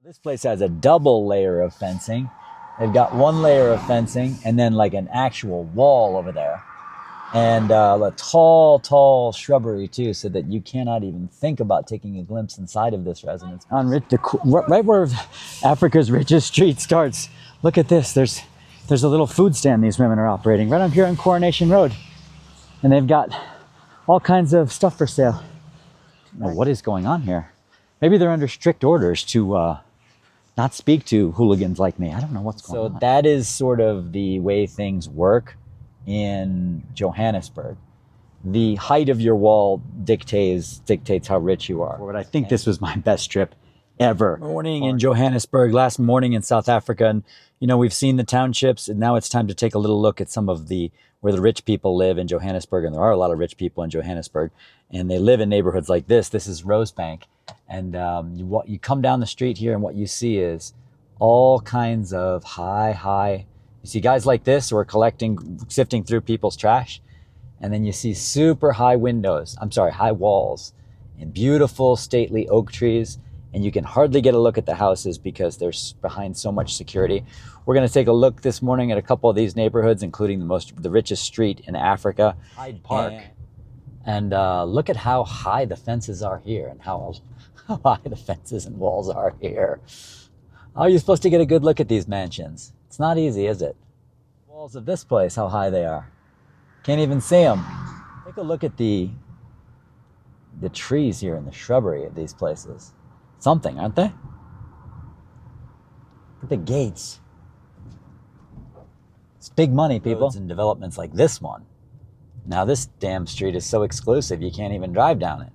This place has a double layer of fencing. They've got one layer of fencing and then like an actual wall over there. And a tall shrubbery too, so that you cannot even think about taking a glimpse inside of this residence. On right where Africa's richest street starts, look at this. There's a little food stand these women are operating right up here on Coronation Road. And they've got all kinds of stuff for sale. I don't know what is going on here. Maybe they're under strict orders to not speak to hooligans like me. I don't know what's going on. So that is sort of the way things work in Johannesburg. The height of your wall dictates how rich you are. But I think this was my best trip ever. Morning in Johannesburg, last morning in South Africa. And you know, we've seen the townships, and now it's time to take a little look at some of where the rich people live in Johannesburg. And there are a lot of rich people in Johannesburg, and they live in neighborhoods like this. This is Rosebank. And you come down the street here, and what you see is all kinds of high. You see guys like this who are sifting through people's trash. And then you see super high walls and beautiful stately oak trees. And you can hardly get a look at the houses because they're behind so much security. We're going to take a look this morning at a couple of these neighborhoods, including the richest street in Africa, Hyde Park. And look at how high the fences are here and how high the fences and walls are here. How are you supposed to get a good look at these mansions? It's not easy, is it? Walls of this place, how high they are. Can't even see them. Take a look at the trees here and the shrubbery of these places. Something, aren't they? Look at the gates. It's big money, people. Roads and developments like this one. Now this damn street is so exclusive you can't even drive down it.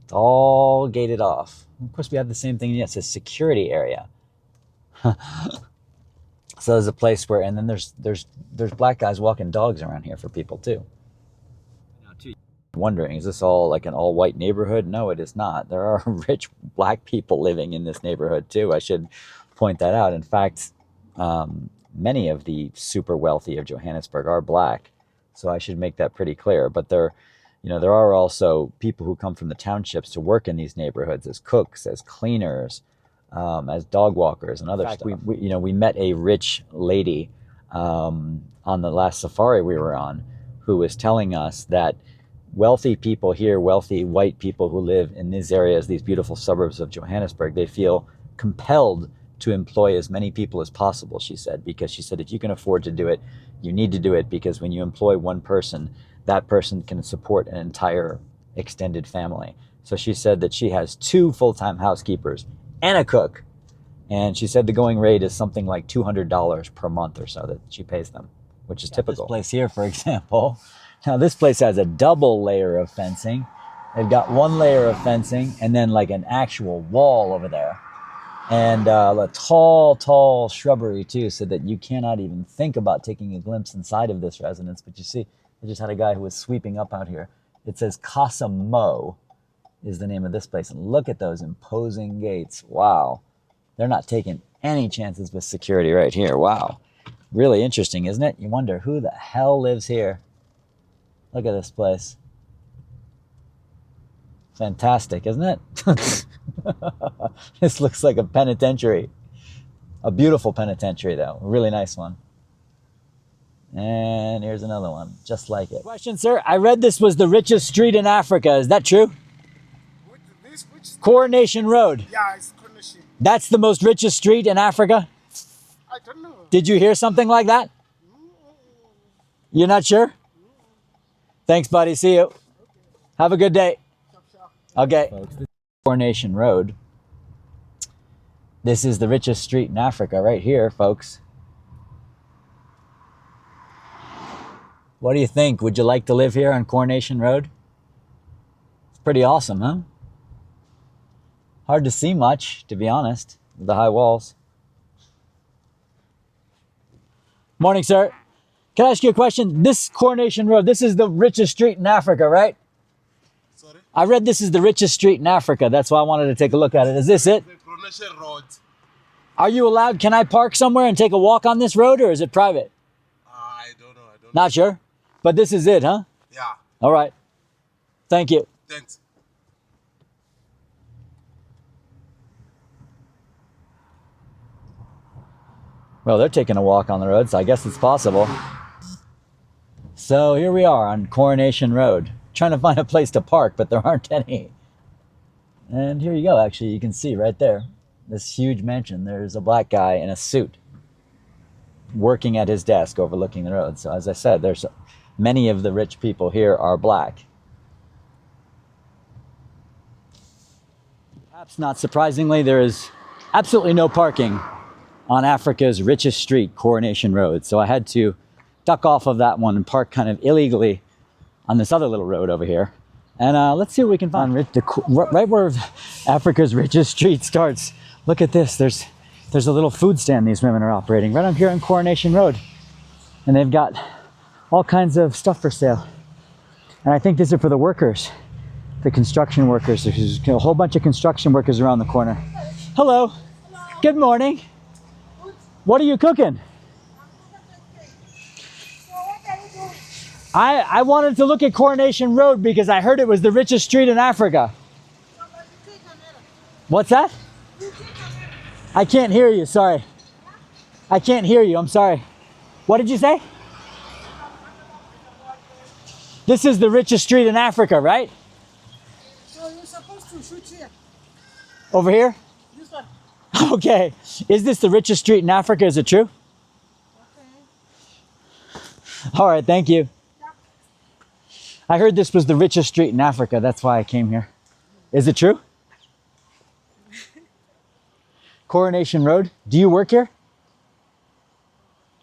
It's all gated off. Of course we have the same thing. Yes, a security area. So there's a place where, and then there's black guys walking dogs around here for people too. Wondering, is this all like an all-white neighborhood? No, it is not. There are rich black people living in this neighborhood too. I should point that out. In fact, many of the super wealthy of Johannesburg are black, so I should make that pretty clear. But there are also people who come from the townships to work in these neighborhoods as cooks, as cleaners, as dog walkers and other stuff. We met a rich lady on the last safari we were on, who was telling us that wealthy people here, wealthy white people who live in these areas, these beautiful suburbs of Johannesburg, they feel compelled to employ as many people as possible, she said, because she said if you can afford to do it, you need to do it, because when you employ one person, that person can support an entire extended family. So she said that she has 2 full-time housekeepers and a cook. And she said the going rate is something like $200 per month or so that she pays them, which is typical. This place here, for example, now this place has a double layer of fencing. They've got one layer of fencing and then like an actual wall over there. And a tall shrubbery too, so that you cannot even think about taking a glimpse inside of this residence. But you see, I just had a guy who was sweeping up out here. It says Casa Mo is the name of this place. And look at those imposing gates. Wow. They're not taking any chances with security right here. Wow. Really interesting, isn't it? You wonder who the hell lives here. Look at this place. Fantastic, isn't it? This looks like a penitentiary. A beautiful penitentiary, though. A really nice one. And here's another one, just like it. Question, sir. I read this was the richest street in Africa. Is that true? Which Coronation Road. Yeah, it's Coronation. That's the most richest street in Africa? I don't know. Did you hear something like that? You're not sure? Thanks, buddy. See you. Have a good day. Okay. Folks, this is Coronation Road. This is the richest street in Africa right here, folks. What do you think? Would you like to live here on Coronation Road? It's pretty awesome, huh? Hard to see much, to be honest, with the high walls. Morning, sir. Can I ask you a question? This Coronation Road, this is the richest street in Africa, right? Sorry? I read this is the richest street in Africa. That's why I wanted to take a look at it. Is this it? The Coronation Road. Are you allowed? Can I park somewhere and take a walk on this road, or is it private? I don't know. Not sure? But this is it, huh? Yeah. All right. Thank you. Thanks. Well, they're taking a walk on the road, so I guess it's possible. So here we are on Coronation Road, trying to find a place to park, but there aren't any. And here you go, actually, you can see right there, this huge mansion. There's a black guy in a suit working at his desk overlooking the road. So as I said, there's many of the rich people here are black. Perhaps not surprisingly, there is absolutely no parking on Africa's richest street, Coronation Road. So I had to duck off of that one and park kind of illegally on this other little road over here. And let's see what we can find. Right where Africa's richest street starts. Look at this. There's a little food stand these women are operating right up here on Coronation Road. And they've got all kinds of stuff for sale. And I think these are for the workers, the construction workers. There's a whole bunch of construction workers around the corner. Hello. Hello. Good morning. What are you cooking? I wanted to look at Coronation Road because I heard it was the richest street in Africa. What's that? I can't hear you, sorry. I can't hear you, I'm sorry. What did you say? This is the richest street in Africa, right? So you're supposed to shoot here. Over here? This one. Okay. Is this the richest street in Africa? Is it true? Okay. All right, thank you. I heard this was the richest street in Africa. That's why I came here. Is it true? Coronation Road. Do you work here?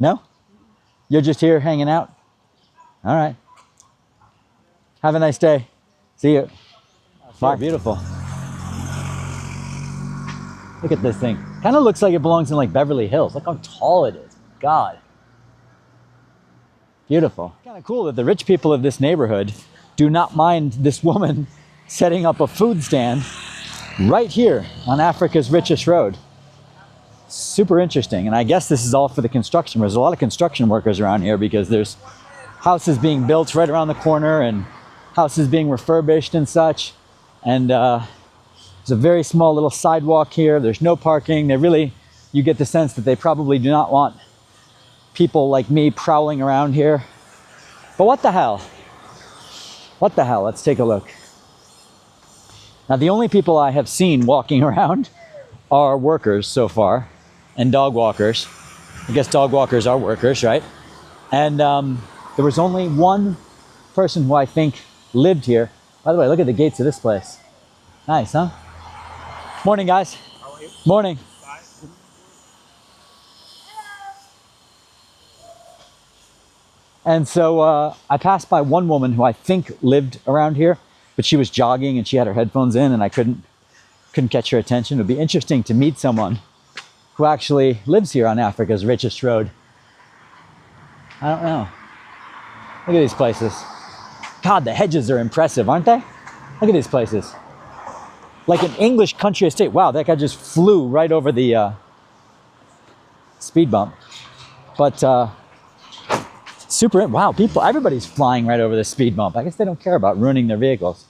No? You're just here hanging out? All right. Have a nice day. See you. Bye. Beautiful. Look at this thing. Kind of looks like it belongs in like Beverly Hills. Look how tall it is. God. Beautiful. Kind of cool that the rich people of this neighborhood do not mind this woman setting up a food stand right here on Africa's richest road. Super interesting. And I guess this is all for the construction. There's a lot of construction workers around here because there's houses being built right around the corner and houses being refurbished and such. And there's a very small little sidewalk here. There's no parking. You get the sense that they probably do not want people like me prowling around here. But what the hell? What the hell? Let's take a look. Now, the only people I have seen walking around are workers so far and dog walkers. I guess dog walkers are workers, right? And there was only one person who I think lived here. By the way, look at the gates of this place. Nice, huh? Morning, guys. How are you? Morning. Bye. And so I passed by one woman who I think lived around here, but she was jogging and she had her headphones in and I couldn't catch her attention. It would be interesting to meet someone who actually lives here on Africa's richest road. I don't know. Look at these places. God, the hedges are impressive, aren't they? Look at these places. Like an English country estate. Wow, that guy just flew right over the speed bump. But wow, everybody's flying right over the speed bump. I guess they don't care about ruining their vehicles.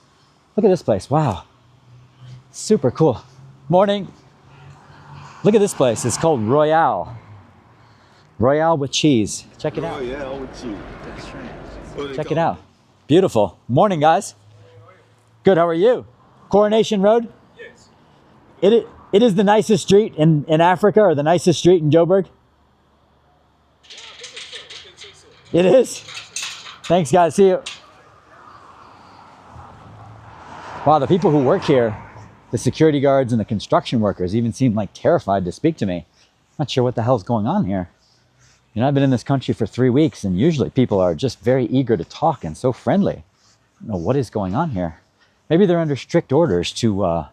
Look at this place, wow. Super cool. Morning. Look at this place, it's called Royale. Royale with cheese. Check it out. Oh yeah, with you. That's right. Check it out. Beautiful. Morning, guys. Good, how are you? Coronation Road? Yes. It is the nicest street in Africa, or the nicest street in Joburg? It is? Thanks, guys. See you. Wow, the people who work here, the security guards and the construction workers, even seem like terrified to speak to me. Not sure what the hell's going on here. You know, I've been in this country for 3 weeks, and usually people are just very eager to talk and so friendly. I don't know what is going on here. Maybe they're under strict orders to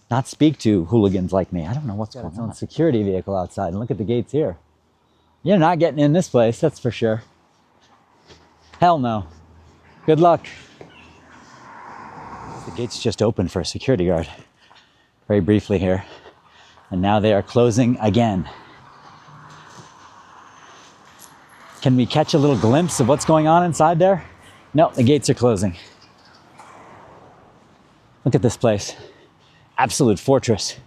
not speak to hooligans like me. I don't know what's going on. Security vehicle outside, and look at the gates here. You're not getting in this place, that's for sure. Hell no. Good luck. The gates just opened for a security guard very briefly here, and now they are closing again. Can we catch a little glimpse of what's going on inside there? No, the gates are closing. Look at this place. Absolute fortress.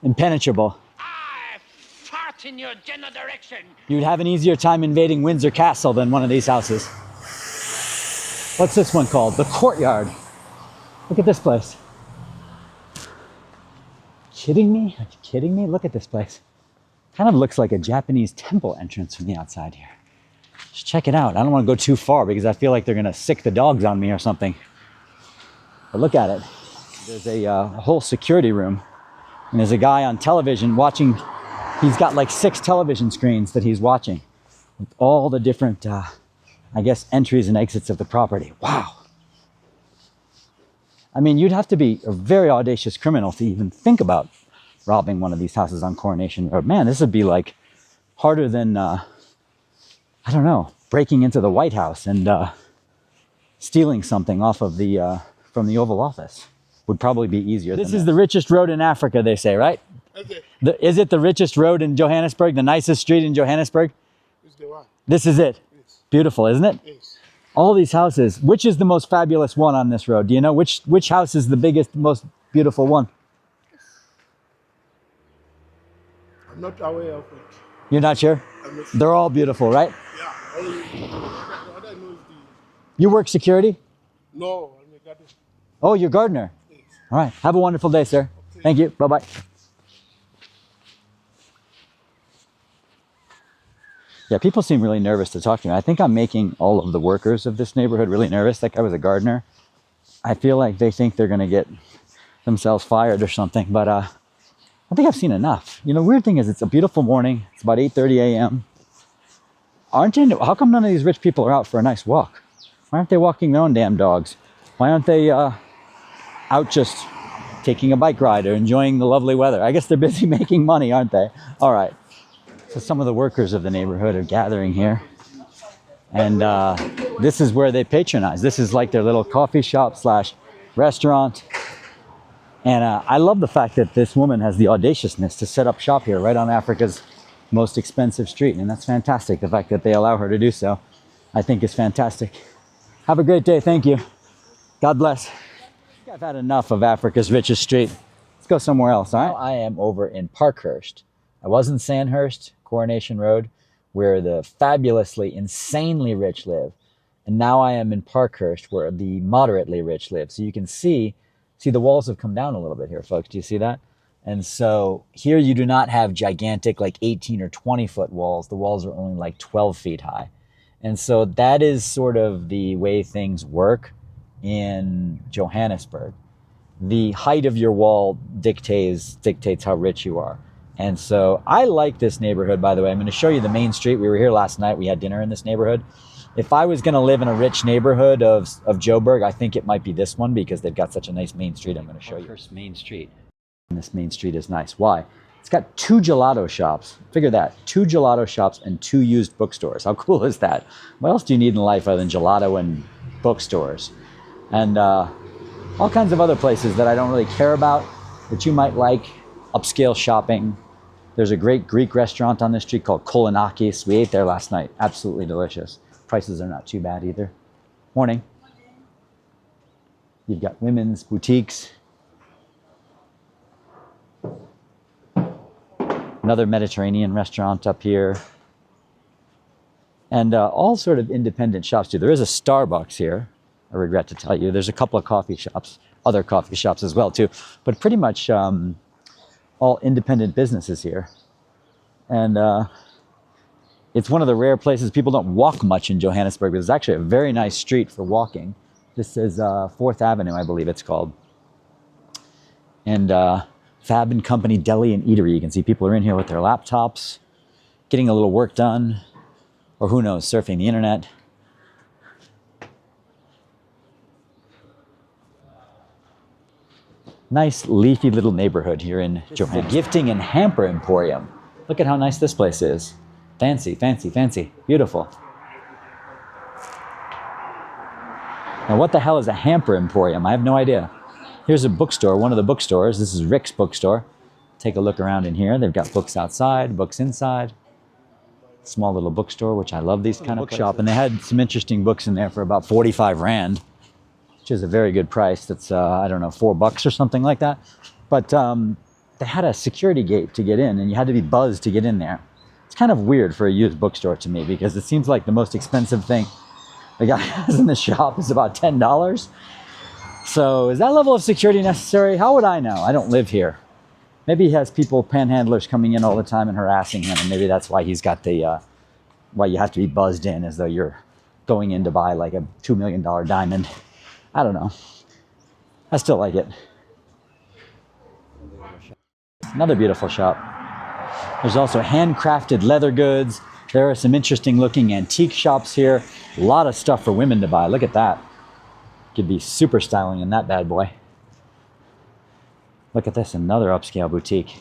Impenetrable. I fought march in your general direction. You'd have an easier time invading Windsor Castle than one of these houses. What's this one called? The Courtyard. Look at this place. Kidding me? Are you kidding me? Look at this place. Kind of looks like a Japanese temple entrance from the outside here. Just check it out. I don't want to go too far because I feel like they're going to sick the dogs on me or something. But look at it. There's a whole security room. And there's a guy on television watching. He's got like 6 television screens that he's watching with all the different, I guess, entries and exits of the property. Wow. I mean, you'd have to be a very audacious criminal to even think about robbing one of these houses on Coronation Road. Man, this would be like harder than, I don't know, breaking into the White House and stealing something off of the, from the Oval Office. Would probably be easier. This is the richest road in Africa, they say, right? Okay. Is it the richest road in Johannesburg, the nicest street in Johannesburg? It's the one. This is it. Yes. Beautiful, isn't it? Yes. All these houses. Which is the most fabulous one on this road? Do you know which house is the biggest, most beautiful one? I'm not aware of it. You're not sure? I'm not. They're all beautiful, right? Yeah. Only, I don't know if the. You work security? No, I'm a gardener. Oh, you're gardener. Yes. All right. Have a wonderful day, sir. Okay. Thank you. Bye-bye. Yeah, people seem really nervous to talk to me. I think I'm making all of the workers of this neighborhood really nervous. That guy was a gardener. I feel like they think they're going to get themselves fired or something, but I think I've seen enough. You know, the weird thing is it's a beautiful morning. It's about 8:30 a.m. How come none of these rich people are out for a nice walk? Why aren't they walking their own damn dogs? Why aren't they out just taking a bike ride or enjoying the lovely weather? I guess they're busy making money, aren't they? All right. So some of the workers of the neighborhood are gathering here. And this is where they patronize. This is like their little coffee shop / restaurant. And I love the fact that this woman has the audaciousness to set up shop here right on Africa's most expensive street. And that's fantastic. The fact that they allow her to do so, I think is fantastic. Have a great day. Thank you. God bless. I've had enough of Africa's richest street. Let's go somewhere else, all right? Now I am over in Parkhurst. I was in Sandhurst, Coronation Road, where the fabulously, insanely rich live. And now I am in Parkhurst, where the moderately rich live. So you can see the walls have come down a little bit here, folks. Do you see that? And so here you do not have gigantic, like 18 or 20 foot walls. The walls are only like 12 feet high. And so that is sort of the way things work in Johannesburg. The height of your wall dictates how rich you are. And so I like this neighborhood, by the way. I'm going to show you the main street. We were here last night. We had dinner in this neighborhood. If I was going to live in a rich neighborhood of Joburg, I think it might be this one because they've got such a nice main street. I'm going to show you. First main street. And this main street is nice. Why? It's got 2 gelato shops. Figure that. 2 gelato shops and 2 used bookstores. How cool is that? What else do you need in life other than gelato and bookstores? And all kinds of other places that I don't really care about, that you might like. Upscale shopping. There's a great Greek restaurant on this street called Kolanakis. We ate there last night. Absolutely delicious. Prices are not too bad either. Morning. You've got women's boutiques. Another Mediterranean restaurant up here. And all sort of independent shops too. There is a Starbucks here, I regret to tell you. There's a couple of coffee shops, other coffee shops as well too. But pretty much all independent businesses here. And it's one of the rare places people don't walk much in Johannesburg, but it's actually a very nice street for walking. This is 4th Avenue, I believe it's called. And Fab and Company Deli and Eatery. You can see people are in here with their laptops, getting a little work done, or who knows, surfing the internet. Nice leafy little neighborhood here in Johannesburg. The Gifting and Hamper Emporium. Look at how nice this place is. Fancy, fancy, fancy. Beautiful. Now what the hell is a hamper emporium? I have no idea. Here's a bookstore, one of the bookstores. This is Rick's bookstore. Take a look around in here. They've got books outside, books inside. Small little bookstore, which I love these kind of bookshop. And they had some interesting books in there for about 45 Rand. Which is a very good price. That's, I don't know, $4 or something like that. But they had a security gate to get in, and you had to be buzzed to get in there. It's kind of weird for a used bookstore to me because it seems like the most expensive thing the guy has in the shop is about $10. So is that level of security necessary? How would I know? I don't live here. Maybe he has people, panhandlers coming in all the time and harassing him, and maybe that's why he's got the, why you have to be buzzed in as though you're going in to buy like a $2 million diamond. I don't know. I still like it. Another beautiful shop. There's also handcrafted leather goods. There are some interesting looking antique shops here. A lot of stuff for women to buy. Look at that. Could be super styling in that bad boy. Look at this, another upscale boutique.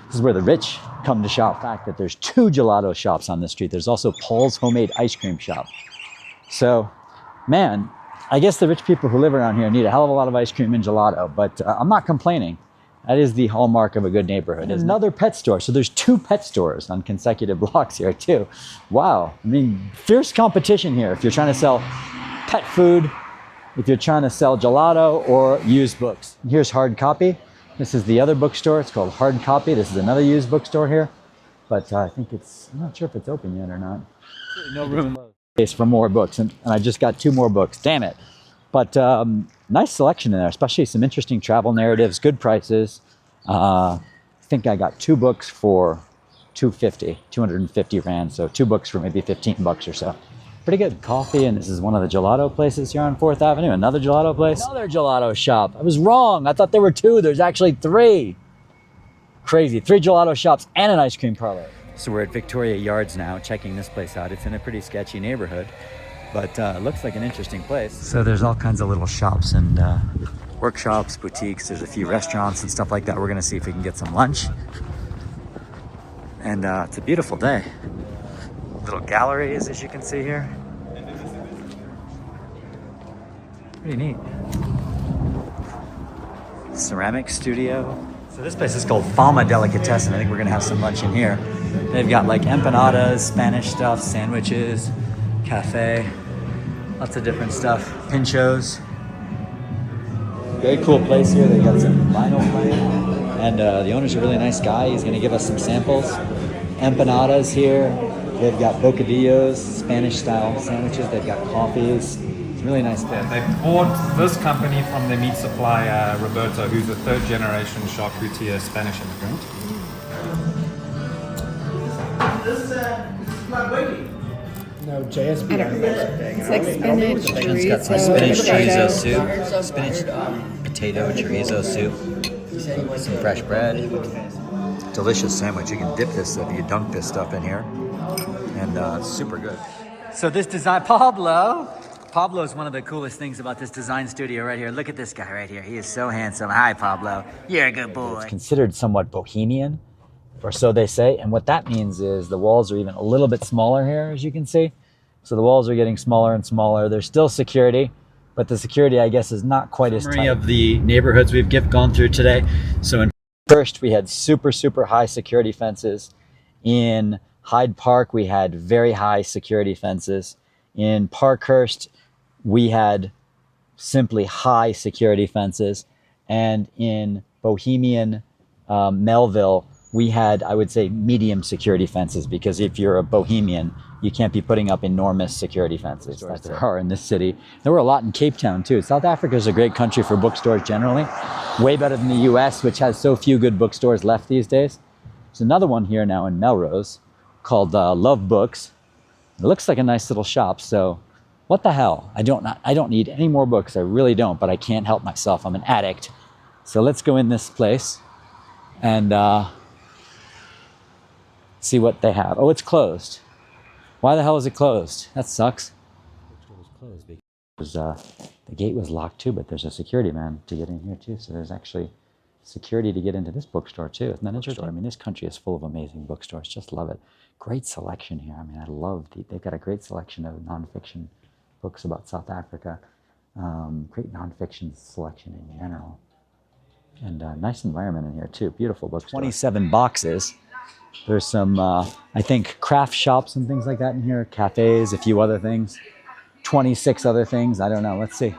This is where the rich come to shop. The fact that there's 2 gelato shops on this street. There's also Paul's Homemade Ice Cream Shop. So, man, I guess the rich people who live around here need a hell of a lot of ice cream and gelato, but I'm not complaining. That is the hallmark of a good neighborhood. There's another pet store. So there's 2 pet stores on consecutive blocks here too. Wow. I mean, fierce competition here if you're trying to sell pet food, if you're trying to sell gelato or used books. Here's Hard Copy. This is the other bookstore. It's called Hard Copy. This is another used bookstore here. But I think I'm not sure if it's open yet or not. No room for more books. And I just got 2 more books. Damn it. But nice selection in there, especially some interesting travel narratives, good prices. I think I got 2 books for 250 rand. So 2 books for maybe 15 bucks or so. Pretty good coffee, and this is one of the gelato places here on 4th Avenue. Another gelato place. Another gelato shop. I was wrong. I thought there were 2. There's actually 3. Crazy. 3 gelato shops and an ice cream parlor. So we're at Victoria Yards now, checking this place out. It's in a pretty sketchy neighborhood, but looks like an interesting place. So there's all kinds of little shops and workshops, boutiques. There's a few restaurants and stuff like that. We're gonna see if we can get some lunch. And it's a beautiful day. Little galleries, as you can see here. Pretty neat. Ceramic studio. So this place is called Fama Delicatess, and I think we're gonna have some lunch in here. They've got like empanadas, Spanish stuff, sandwiches, cafe, lots of different stuff. Pinchos. Very cool place here. They got some vinyl playing, and the owner's a really nice guy. He's gonna give us some samples. Empanadas here. They've got bocadillos, Spanish style sandwiches. They've got coffees. It's really nice place. They bought this company from their meat supplier, Roberto, who's a 3rd generation charcutier Spanish immigrant. No, JSB. I don't remember. It's like spinach, It's got some spinach chorizo soup, spinach potato chorizo soup, some fresh bread. Delicious sandwich. You can dip this if you dunk this stuff in here, and it's super good. So this design, Pablo is one of the coolest things about this design studio right here. Look at this guy right here. He is so handsome. Hi, Pablo. You're a good boy. It's considered somewhat bohemian, or so they say. And what that means is the walls are even a little bit smaller here, as you can see. So the walls are getting smaller and smaller. There's still security, but the security, I guess, is not quite as tight. Of the neighborhoods we've gone through today. So in First, we had super, super high security fences. In Hyde Park, we had very high security fences. In Parkhurst, we had simply high security fences. And in bohemian Melville, we had, I would say, medium security fences, because if you're a bohemian, you can't be putting up enormous security fences that there are in this city. There were a lot in Cape Town too. South Africa is a great country for bookstores generally. Way better than the US, which has so few good bookstores left these days. There's another one here now in Melrose called Love Books. It looks like a nice little shop, so what the hell? I don't need any more books, I really don't, but I can't help myself, I'm an addict. So let's go in this place and see what they have. Oh, it's closed. Why the hell is it closed? That sucks. The bookstore was closed because the gate was locked too, but there's a security man to get in here too. So there's actually security to get into this bookstore too. Isn't that interesting? I mean, this country is full of amazing bookstores. Just love it. Great selection here. I mean, I love they've got a great selection of nonfiction books about South Africa. Great nonfiction selection in general. And nice environment in here too. Beautiful bookstore. 27 boxes. There's some, I think, craft shops and things like that in here. Cafes, a few other things. 26 other things. I don't know. Let's see.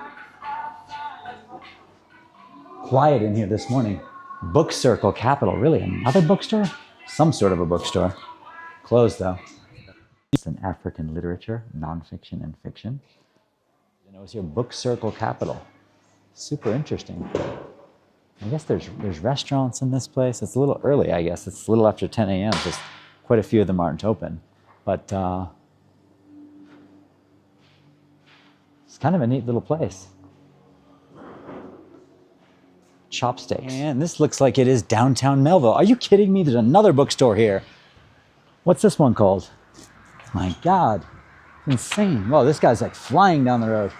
Quiet in here this morning. Book Circle Capital. Really? Another bookstore? Some sort of a bookstore. Closed though. It's an African literature, nonfiction and fiction. And it was your book circle capital. Super interesting. I guess there's restaurants in this place. It's a little early, I guess. It's a little after 10 a.m. Just quite a few of them aren't open. But it's kind of a neat little place. Chopsticks. And this looks like it is downtown Melville. Are you kidding me? There's another bookstore here. What's this one called? My God, insane. Whoa, this guy's like flying down the road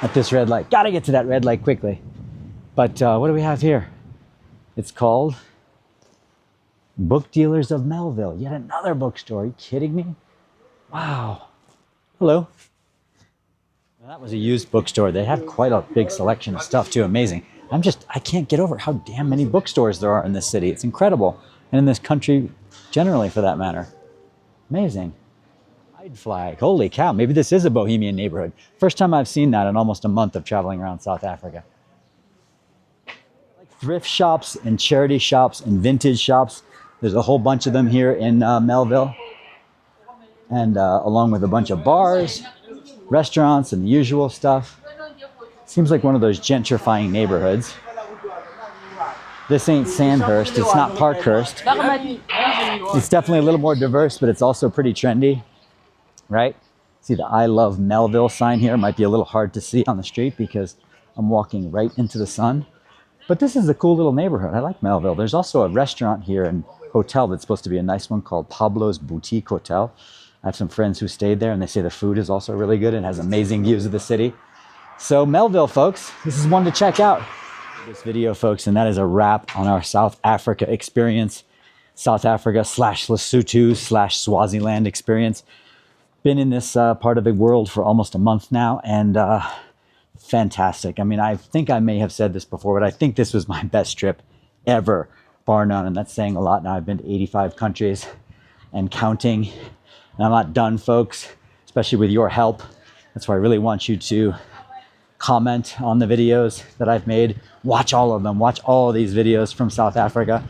at this red light. Gotta get to that red light quickly. But what do we have here? It's called Book Dealers of Melville. Yet another bookstore. Are you kidding me? Wow. Hello. Well, that was a used bookstore. They have quite a big selection of stuff too. Amazing. I can't get over how damn many bookstores there are in this city. It's incredible. And in this country generally, for that matter. Amazing. Pride flag. Holy cow. Maybe this is a bohemian neighborhood. First time I've seen that in almost a month of traveling around South Africa. Like thrift shops and charity shops and vintage shops. There's a whole bunch of them here in Melville. And along with a bunch of bars, restaurants, and the usual stuff. Seems like one of those gentrifying neighborhoods. This ain't Sandhurst. It's not Parkhurst. It's definitely a little more diverse, but it's also pretty trendy, right? See the I Love Melville sign here. Might be a little hard to see on the street because I'm walking right into the sun. But this is a cool little neighborhood. I like Melville. There's also a restaurant here and hotel that's supposed to be a nice one called Pablo's Boutique Hotel. I have some friends who stayed there and they say the food is also really good and has amazing views of the city. So Melville, folks, this is one to check out. This video, folks, and that is a wrap on our South Africa experience. South Africa / Lesotho / Swaziland experience. Been in this part of the world for almost a month now, and fantastic. I mean, I think I may have said this before, but I think this was my best trip ever, bar none, and that's saying a lot now. I've been to 85 countries and counting, and I'm not done, folks, especially with your help. That's why I really want you to comment on the videos that I've made. Watch all of them. Watch all of these videos from South Africa.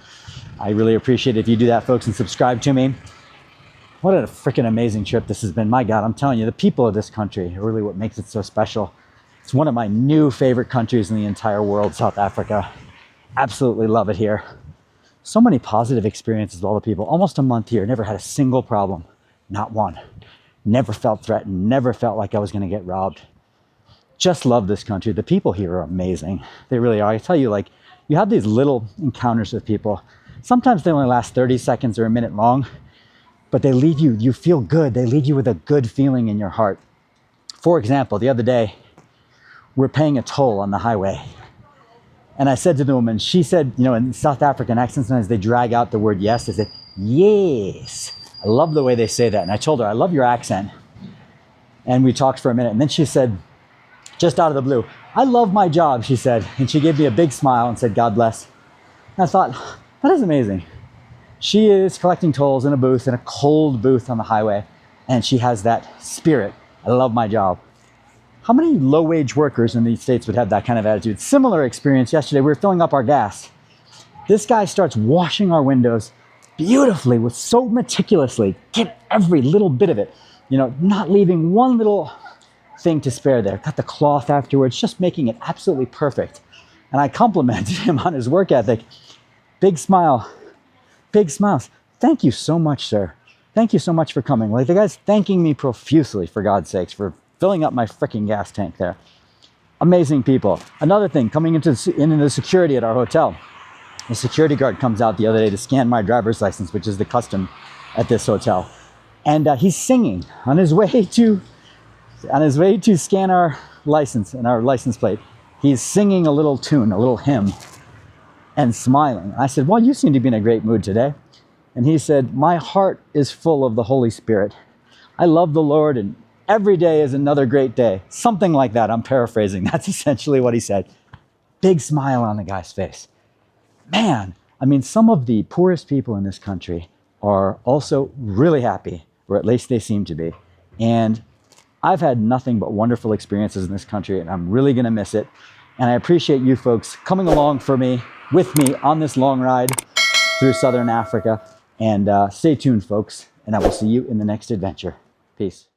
I really appreciate it if you do that, folks, and subscribe to me. What a freaking amazing trip this has been. My God, I'm telling you, the people of this country are really what makes it so special. It's one of my new favorite countries in the entire world, South Africa. Absolutely love it here. So many positive experiences with all the people. Almost a month here, never had a single problem. Not one. Never felt threatened, never felt like I was going to get robbed. Just love this country. The people here are amazing. They really are. I tell you, like, you have these little encounters with people. Sometimes they only last 30 seconds or a minute long, but they leave you, you feel good. They leave you with a good feeling in your heart. For example, the other day, we're paying a toll on the highway. And I said to the woman, she said, you know, in South African accents, sometimes they drag out the word yes. They said, yes. I love the way they say that. And I told her, I love your accent. And we talked for a minute. And then she said, just out of the blue, I love my job, she said. And she gave me a big smile and said, God bless. And I thought, that is amazing. She is collecting tolls in a booth, in a cold booth on the highway. And she has that spirit. I love my job. How many low-wage workers in these states would have that kind of attitude? Similar experience yesterday. We were filling up our gas. This guy starts washing our windows beautifully, with so meticulously, get every little bit of it. You know, not leaving one little thing to spare there. Cut the cloth afterwards, just making it absolutely perfect. And I complimented him on his work ethic. Big smile, big smiles. Thank you so much, sir. Thank you so much for coming. Like, the guy's thanking me profusely, for God's sakes, for filling up my freaking gas tank there. Amazing people. Another thing, coming into the security at our hotel. The security guard comes out the other day to scan my driver's license, which is the custom at this hotel. And he's singing on his way to scan our license and our license plate. He's singing a little tune, a little hymn, and smiling. I said, well, you seem to be in a great mood today. And he said, my heart is full of the Holy Spirit. I love the Lord, and every day is another great day. Something like that. I'm paraphrasing. That's essentially what he said. Big smile on the guy's face. Man, I mean, some of the poorest people in this country are also really happy, or at least they seem to be. And I've had nothing but wonderful experiences in this country, and I'm really going to miss it. And I appreciate you folks coming along with me on this long ride through Southern Africa. And stay tuned, folks, and I will see you in the next adventure. Peace.